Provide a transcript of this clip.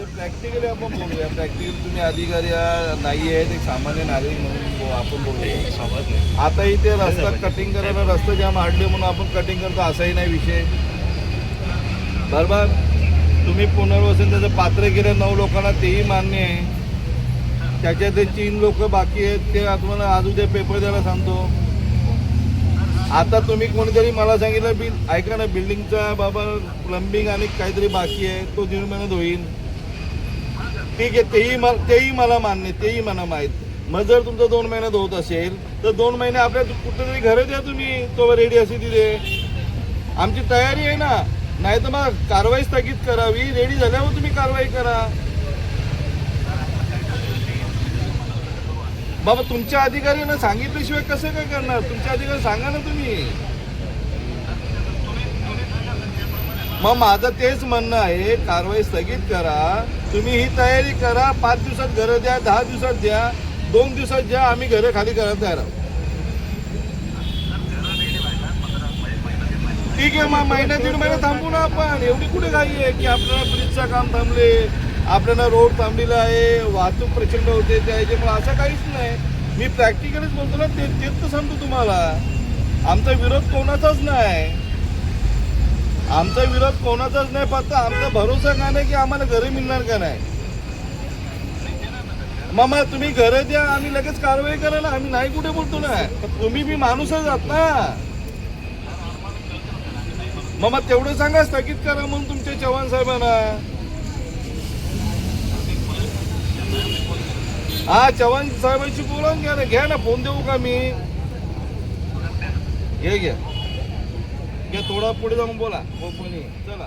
ते प्रॅक्टिकली आपण बोलूया. प्रॅक्टिकली तुम्ही अधिकारी नाही आहेत, एक सामान्य नागरिक म्हणून आपण बोलूया. आता इथे रस्ता कटिंग करायला रस्ता जाम हाडले म्हणून आपण कटिंग करतो असाही नाही विषय. बरोबर, तुम्ही पुनर्वसन त्याचं पात्र केलं 9 लोकांना, तेही मान्य आहे. त्याच्यात 3 लोक बाकी आहेत, ते तुम्हाला आज उद्या पेपर द्यायला सांगतो. आता तुम्ही कोणीतरी मला सांगितलं बिल ऐका ना, बिल्डिंगचा बाबा प्लंबिंग आणि काहीतरी बाकी आहे, तो 1.5 महिन्यात होईल. ठीक आहे, तेही मला मान्य, तेही मला माहीत. मग जर तुमचं 2 महिन्यात होत असेल तर 2 महिने आपल्या कुठेतरी घरं द्या तुम्ही, तो रेडी असेल तिथे. आमची तयारी आहे ना. नाही तर मग कारवाई स्थगित करावी, रेडी झाल्यावर तुम्ही कारवाई करा. बाबा तुमच्या अधिकाऱ्यांना सांगितल्याशिवाय कसं काय करणार? तुमच्या अधिकारी सांगा ना तुम्ही. मग माझं तेच म्हणणं आहे, कारवाई स्थगित करा, तुम्ही ही तयारी करा. 5 दिवसात घरं द्या, 10 दिवसात द्या, 2 दिवसात द्या, आम्ही घरं खाली करायला तयार आहोत. ठीक आहे, मग महिना 1.5 महिना थांबू ना आपण. एवढी कुठे घाई आहे की आपल्याला ब्रिजचं काम थांबले, आपल्याला रोड थांबलेला आहे, वाहतूक प्रचंड होते त्याच्यामुळे असं काहीच नाही. मी प्रॅक्टिकलीच बोलतो ना, तेच तर सांगतो तुम्हाला. आमचा विरोध कोणाचाच नाही, आमचा विरोध कोणाचाच नाही. फक्त आमचा भरोसा का नाही की आम्हाला घरं मिळणार का नाही. मग तुम्ही घरं द्या, आम्ही लगेच कारवाई करा ना. आम्ही नाही कुठे बोलतो ना, तुम्ही बी माणूसच आहात ना. मग तेवढं सांगा, स्थगित करा म्हणून तुमच्या चव्हाण साहेबांना. हा, चव्हाण साहेबांशी बोलावून घ्या ना. फोन देऊ का मी? घ्या थोडा पुढे जाऊन बोला. चला.